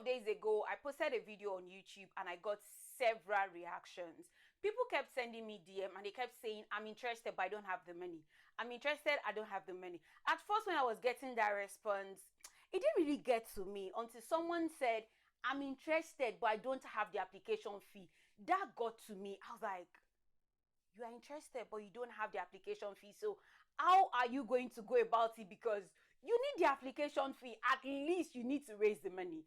days ago, I posted a video on YouTube and I got several reactions. People kept sending me DM and they kept saying, I'm interested, but I don't have the money. I'm interested, I don't have the money. At first, when I was getting that response, it didn't really get to me until someone said, I'm interested, but I don't have the application fee. That got to me. I was like, you are interested, but you don't have the application fee. So how are you going to go about it? Because you need the application fee. At least you need to raise the money.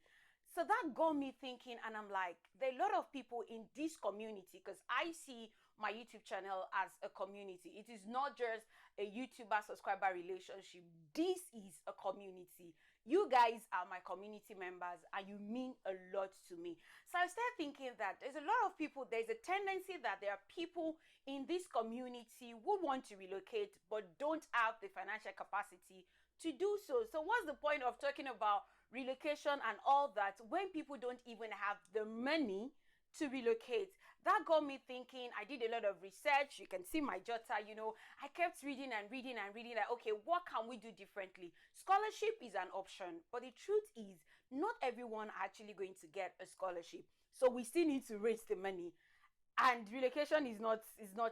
So that got me thinking, and I'm like, there are a lot of people in this community, because I see my YouTube channel as a community. It is not just a YouTuber subscriber relationship. This is a community. You guys are my community members and you mean a lot to me. So I started thinking that there's a lot of people, there's a tendency that there are people in this community who want to relocate but don't have the financial capacity to do so. So what's the point of talking about relocation and all that when people don't even have the money to relocate? That got me thinking. I did a lot of research. You can see my jotter, I kept reading and reading and reading, like, okay, what can we do differently? Scholarship is an option, but the truth is not everyone are actually going to get a scholarship. So we still need to raise the money, and relocation is not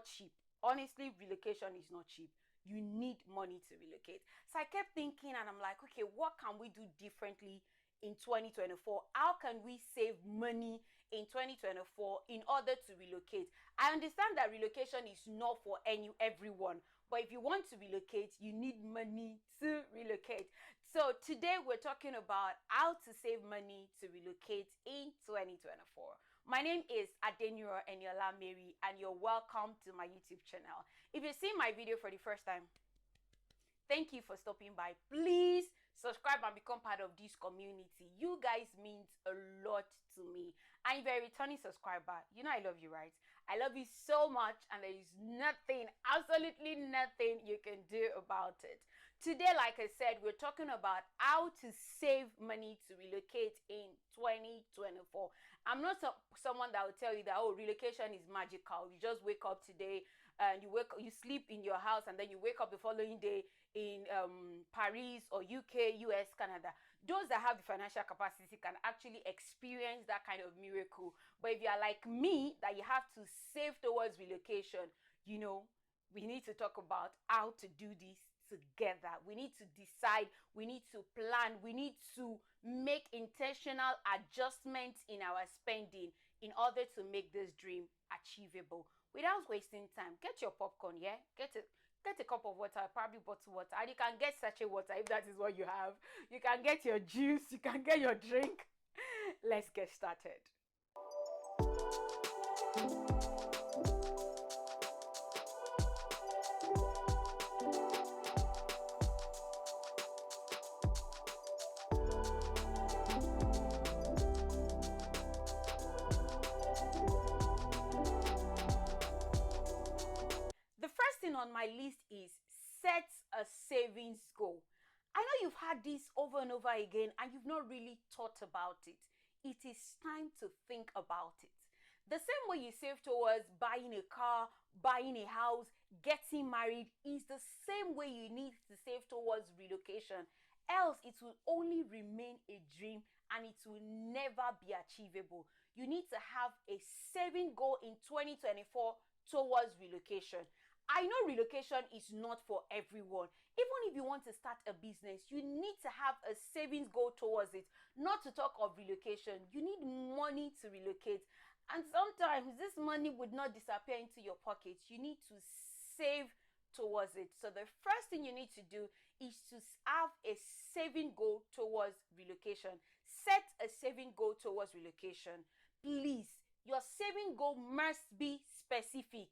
cheap. Honestly, relocation is not cheap. You need money to relocate. So I kept thinking and I'm like, okay, what can we do differently in 2024? How can we save money in 2024 in order to relocate? I understand that relocation is not for everyone, but if you want to relocate, you need money to relocate. So today we're talking about how to save money to relocate in 2024. My name is Adeniro Eniola Mary, and you're welcome to my YouTube channel. If you're seeing my video for the first time, thank you for stopping by. Please subscribe and become part of this community. You guys mean a lot to me. And if you're a returning subscriber, I love you, right? I love you so much, and there is nothing, absolutely nothing you can do about it. Today, like I said, we're talking about how to save money to relocate in 2024. I'm not someone that will tell you that, oh, relocation is magical. You just wake up today and you sleep in your house, and then you wake up the following day in Paris or UK, US, Canada. Those that have the financial capacity can actually experience that kind of miracle. But if you are like me, that you have to save towards relocation, we need to talk about how to do this together. We need to decide, we need to plan, we need to make intentional adjustments in our spending in order to make this dream achievable. Without wasting time, get your popcorn, yeah? Get a cup of water, probably bottled water, and you can get sachet water if that is what you have. You can get your juice, you can get your drink. Let's get started. On my list is set a savings goal. I know you've had this over and over again and you've not really thought about it. It is time to think about it. The same way you save towards buying a car, buying a house, getting married is the same way you need to save towards relocation. Else it will only remain a dream and it will never be achievable. You need to have a saving goal in 2024 towards relocation. I know relocation is not for everyone. Even if you want to start a business, you need to have a savings goal towards it. Not to talk of relocation, you need money to relocate. And sometimes this money would not disappear into your pocket. You need to save towards it. So the first thing you need to do is to have a saving goal towards relocation. Set a saving goal towards relocation. Please, your saving goal must be specific.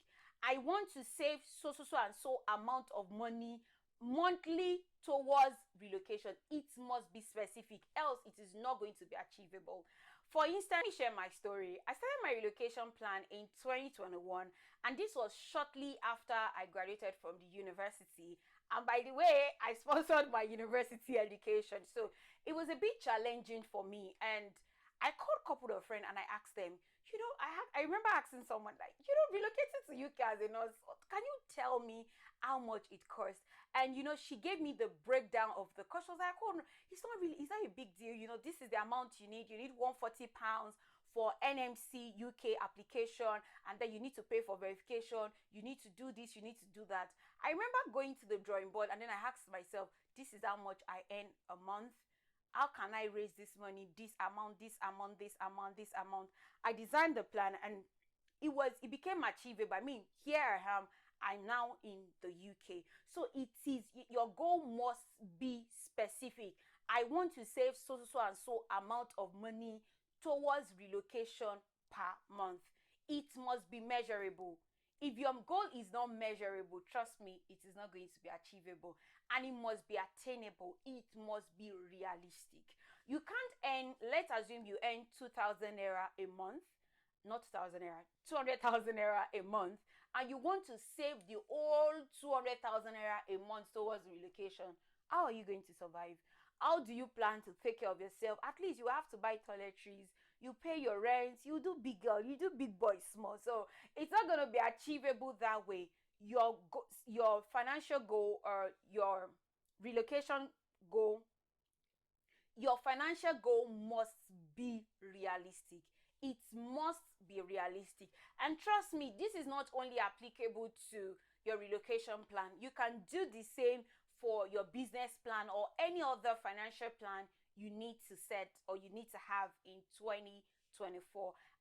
I want to save so and so amount of money monthly towards relocation. It must be specific, else it is not going to be achievable. For instance, let me share my story. I started my relocation plan in 2021, and this was shortly after I graduated from the university. And by the way, I sponsored my university education, so it was a bit challenging for me, and I called a couple of friends and I asked them, I remember asking someone like, relocating to UK as a nurse, can you tell me how much it costs? And she gave me the breakdown of the cost. I was like, oh no, it's not a big deal. This is the amount you need. You need £140 for NMC UK application, and then you need to pay for verification. You need to do this, you need to do that. I remember going to the drawing board and then I asked myself, this is how much I earn a month. How can I raise this money? This amount, this amount, this amount, this amount. I designed the plan and it became achievable. I mean, here I am. I'm now in the UK. So your goal must be specific. I want to save so and so amount of money towards relocation per month. It must be measurable. If your goal is not measurable, trust me, it is not going to be achievable. And it must be attainable. It must be realistic. You can't earn, let's assume you earn 2,000 naira a month, not 2,000 naira, 200,000 naira a month, and you want to save the whole 200,000 naira a month towards relocation. How are you going to survive? How do you plan to take care of yourself? At least you have to buy toiletries, you pay your rent, you do big girl, you do big boy small. So it's not going to be achievable that way. Your financial goal or your relocation goal, your financial goal must be realistic. It must be realistic. And trust me, this is not only applicable to your relocation plan. You can do the same for your business plan or any other financial plan you need to set or you need to have in 2024.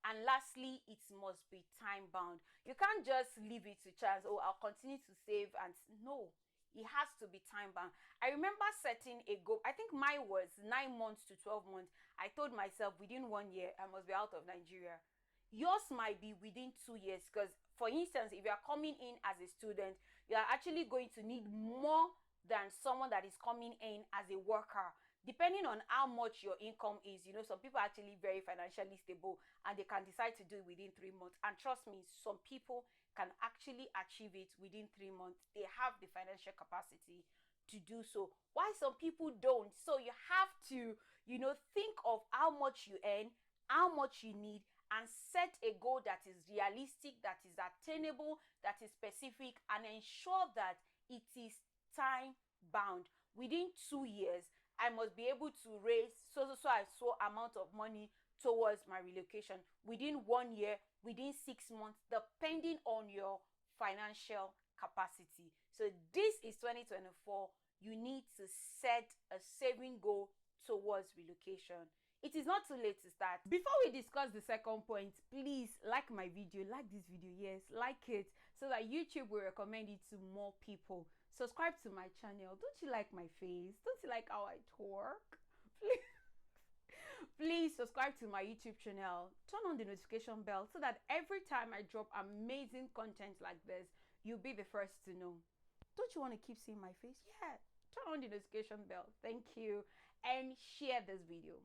And lastly, it must be time bound. You can't just leave it to chance. Oh, I'll continue to save, and no, it has to be time bound. I remember setting a goal. I think mine was 9 months to 12 months. I told myself within 1 year I must be out of Nigeria. Yours might be within 2 years, because for instance, if you are coming in as a student, you are actually going to need more than someone that is coming in as a worker, depending on how much your income is. Some people are actually very financially stable and they can decide to do it within 3 months. And trust me, some people can actually achieve it within 3 months. They have the financial capacity to do so, why some people don't. So you have to think of how much you earn, how much you need, and set a goal that is realistic, that is attainable, that is specific, and ensure that it is time bound. Within 2 years, I must be able to raise so amount of money towards my relocation. Within 1 year, within 6 months, depending on your financial capacity. So this is 2024. You need to set a saving goal towards relocation. It is not too late to start. Before we discuss the second point, please like my video. Like this video, yes, like it, so that YouTube will recommend it to more people. Subscribe to my channel. Don't you like my face? Don't you like how I twerk? Please subscribe to my YouTube channel. Turn on the notification bell so that every time I drop amazing content like this, you'll be the first to know. Don't you want to keep seeing my face? Yeah. Turn on the notification bell. Thank you. And share this video.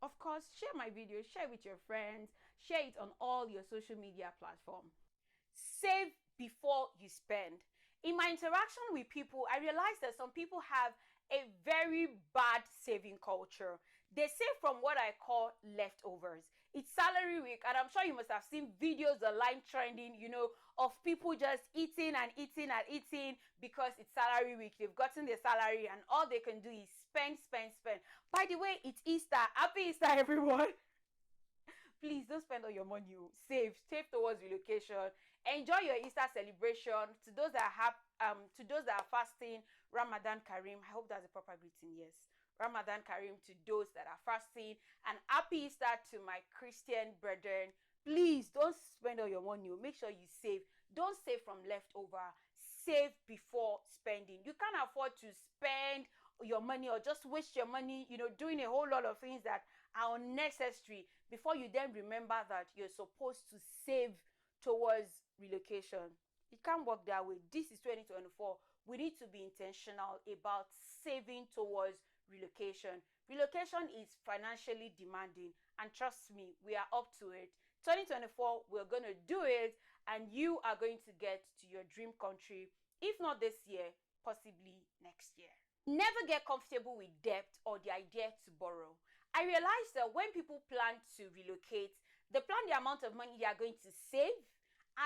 Of course, share my video, share with your friends, share it on all your social media platforms. Save before you spend. In my interaction with people, I realized that some people have a very bad saving culture. They save from what I call leftovers. It's salary week, and I'm sure you must have seen videos online trending, of people just eating and eating and eating because it's salary week. They've gotten their salary and all they can do is spend, spend, spend. By the way, it's Easter. Happy Easter, everyone. Please don't spend all your money. Save towards relocation. Enjoy your Easter celebration. To those that are fasting, Ramadan Kareem. I hope that's a proper greeting. Yes, Ramadan Kareem to those that are fasting, and happy Easter to my Christian brethren. Please don't spend all your money. Make sure you save. Don't save from leftover. Save before spending. You can't afford to spend your money or just waste your money, doing a whole lot of things that are unnecessary before you then remember that you're supposed to save towards relocation. It can't work that way. This is 2024. We need to be intentional about saving towards relocation. Relocation is financially demanding, and trust me, we are up to it. 2024, we're going to do it, and you are going to get to your dream country, if not this year, possibly next year. Never get comfortable with debt or the idea to borrow. I realized that when people plan to relocate, they plan the amount of money they are going to save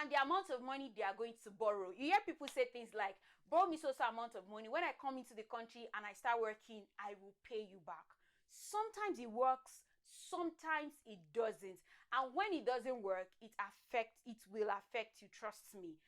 and the amount of money they are going to borrow. You hear people say things like, borrow me so amount of money. When I come into the country and I start working, I will pay you back. Sometimes it works, sometimes it doesn't. And when it doesn't work, it will affect you, trust me.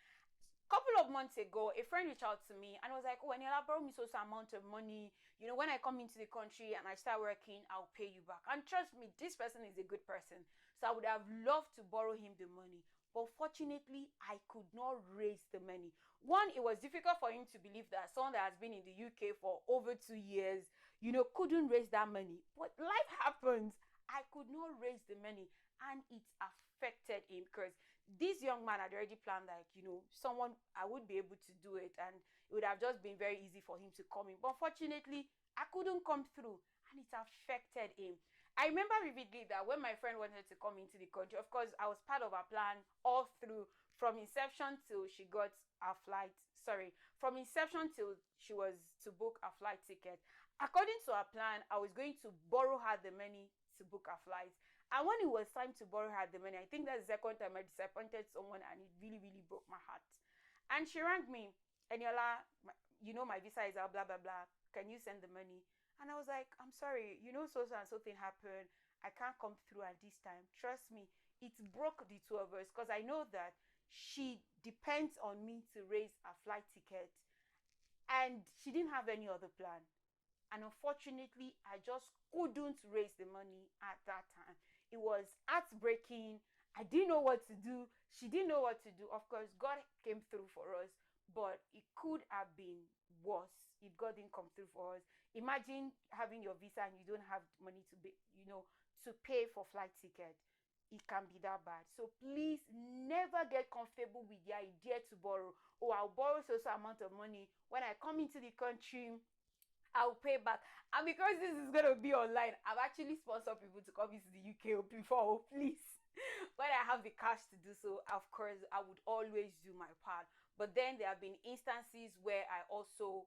Couple of months ago, a friend reached out to me and was like, oh, Aniela, borrow me so amount of money. You know, when I come into the country and I start working, I'll pay you back. And trust me, this person is a good person. So I would have loved to borrow him the money. But fortunately, I could not raise the money. One, it was difficult for him to believe that someone that has been in the UK for over 2 years, you know, couldn't raise that money. But life happens. I could not raise the money and it affected him because this young man had already planned, like, you know, someone I would be able to do it and it would have just been very easy for him to come in. But unfortunately, I couldn't come through and it affected him. I remember vividly that when my friend wanted to come into the country, of course, I was part of her plan all through from inception till she got her flight. Sorry, from inception till she was to book a flight ticket. According to her plan, I was going to borrow her the money to book her flight. And when it was time to borrow her the money, I think that's the second time I disappointed someone and it really, really broke my heart. And she rang me, Eniola, you know my visa is out, blah, blah, blah. Can you send the money? And I was like, I'm sorry, you know, so and so thing happened. I can't come through at this time. Trust me, it broke the two of us because I know that she depends on me to raise a flight ticket and she didn't have any other plan. And unfortunately, I just couldn't raise the money at that time. It was heartbreaking. I didn't know what to do. She didn't know what to do. Of course, God came through for us, but it could have been worse if God didn't come through for us. Imagine having your visa and you don't have money to be, you know, to pay for flight ticket. It can be that bad. So please never get comfortable with the idea to borrow. Oh, I'll borrow so amount of money. When I come into the country, I'll pay back. And because this is going to be online, I've actually sponsored people to come into the UK before. Please, when I have the cash to do so, of course, I would always do my part. But then there have been instances where I also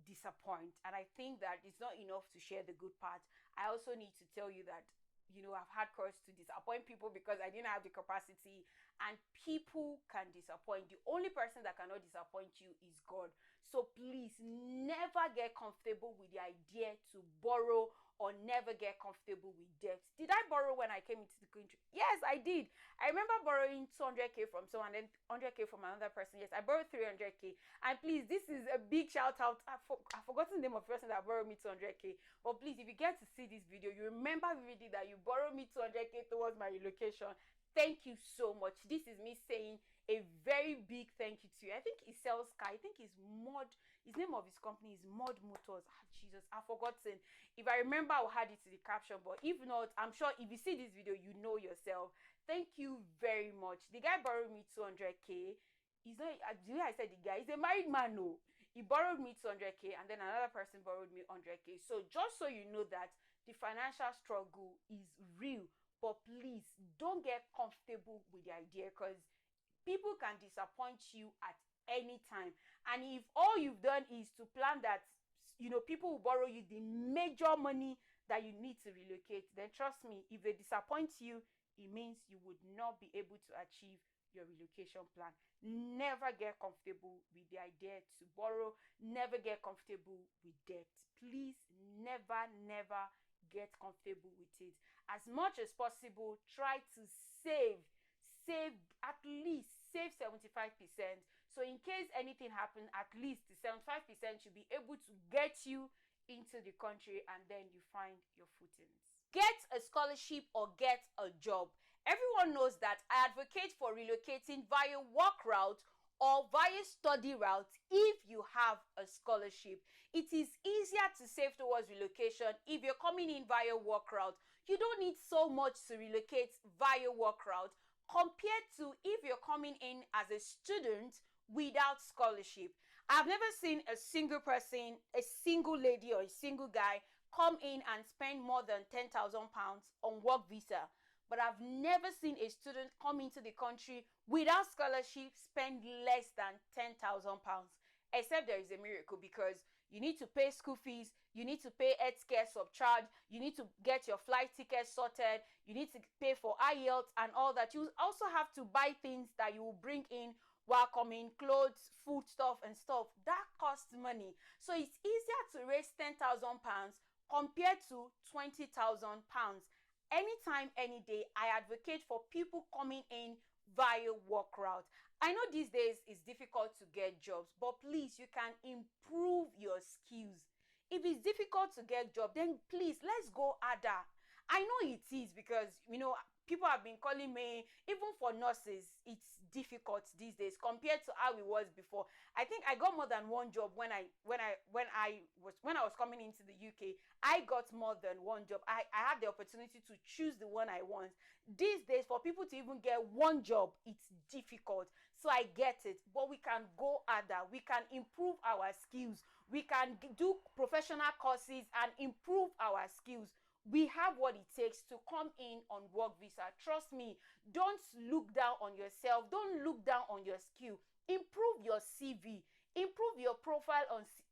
disappoint. And I think that it's not enough to share the good part. I also need to tell you that, you know, I've had courage to disappoint people because I didn't have the capacity, and people can disappoint. The only person that cannot disappoint you is God. So please never get comfortable with the idea to borrow or never get comfortable with debt. Did I borrow when I came into the country? Yes, I did. I remember borrowing 200k from someone, then 100k from another person. Yes, I borrowed 300k. And please, this is a big shout out. I've forgotten the name of the person that borrowed me 200k. But please, if you get to see this video, you remember vividly that you borrowed me 200k towards my relocation. Thank you so much. This is me saying a very big thank you to you. I think he sells car. I think his name of his company is Mod Motors. Ah, Jesus, I've forgotten. If I remember, I'll add it to the caption. But if not, I'm sure if you see this video, you know yourself. Thank you very much. The guy borrowed me 200k. He's not, I said the guy, he's a married man, no. He borrowed me 200k and then another person borrowed me 100k. So just so you know that the financial struggle is real. But please don't get comfortable with the idea because people can disappoint you at any time. And if all you've done is to plan that, you know, people will borrow you the major money that you need to relocate, then trust me, if they disappoint you, it means you would not be able to achieve your relocation plan. Never get comfortable with the idea to borrow. Never get comfortable with debt. Please never get comfortable with it. As much as possible, try to save at least save 75%. So in case anything happens, at least the 75% should be able to get you into the country and then you find your footings. Get a scholarship or get a job. Everyone knows that I advocate for relocating via work route or via study route if you have a scholarship. It is easier to save towards relocation if you're coming in via work route. You don't need so much to relocate via work route compared to if you're coming in as a student without scholarship. I've never seen a single person, a single lady or a single guy come in and spend more than £10,000 on work visa. But I've never seen a student come into the country without scholarship spend less than £10,000. Except there is a miracle because you need to pay school fees, you need to pay healthcare subcharge, you need to get your flight ticket sorted, you need to pay for IELTS and all that. You also have to buy things that you will bring in while coming, clothes, food stuff and stuff. That costs money. So it's easier to raise £10,000 compared to £20,000. Anytime, any day, I advocate for people coming in via work route. I know these days it's difficult to get jobs, but please, you can improve your skills. If it's difficult to get job, then please, let's go harder. I know it is, because people have been calling me, even for nurses, it's difficult these days compared to how it was before. I think I got more than one job when I was coming into the UK. I got more than one job. I had the opportunity to choose the one I want. These days, for people to even get one job, it's difficult. So I get it, but we can go harder. We can improve our skills. We can do professional courses and improve our skills. We have what it takes to come in on work visa. Trust me, don't look down on yourself. Don't look down on your skill. Improve your CV. Improve your profile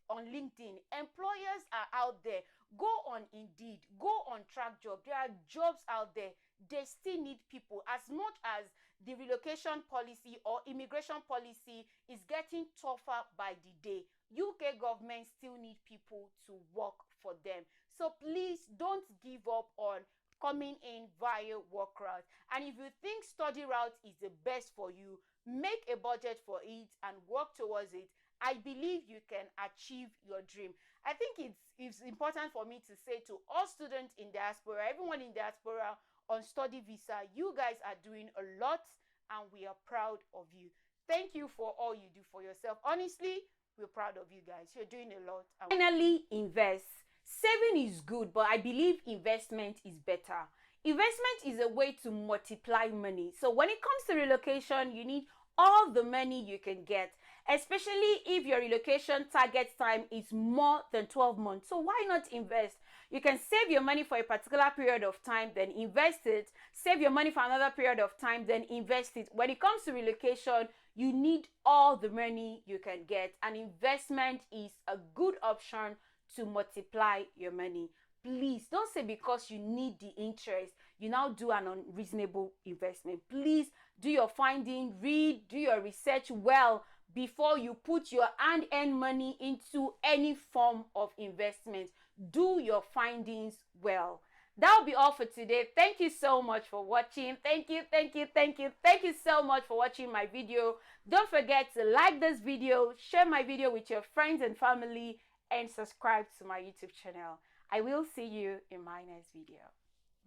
on LinkedIn. Employers are out there. Go on Indeed. Go on Track Job. There are jobs out there. They still need people. As much as the relocation policy or immigration policy is getting tougher by the day, UK government still need people to work for them. So please don't give up on coming in via work route. And if you think study route is the best for you, make a budget for it and work towards it. I believe you can achieve your dream. I think it's important for me to say to all students in diaspora, everyone in diaspora on study visa, you guys are doing a lot and we are proud of you. Thank you for all you do for yourself. Honestly, we're proud of you guys. You're doing a lot. Finally, invest. Saving is good, but I believe investment is better. Investment is a way to multiply money. So when it comes to relocation, you need all the money you can get, especially if your relocation target time is more than 12 months. So why not invest? You can save your money for a particular period of time, then invest it. Save your money for another period of time, then invest it. When it comes to relocation, you need all the money you can get, and investment is a good option to multiply your money. Please don't say because you need the interest, you now do an unreasonable investment. Please do your finding, do your research well before you put your hand-earned money into any form of investment. Do your findings well. That'll be all for today. Thank you so much for watching. Thank you so much for watching my video. Don't forget to like this video, share my video with your friends and family, and subscribe to my YouTube channel. I will see you in my next video.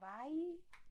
Bye.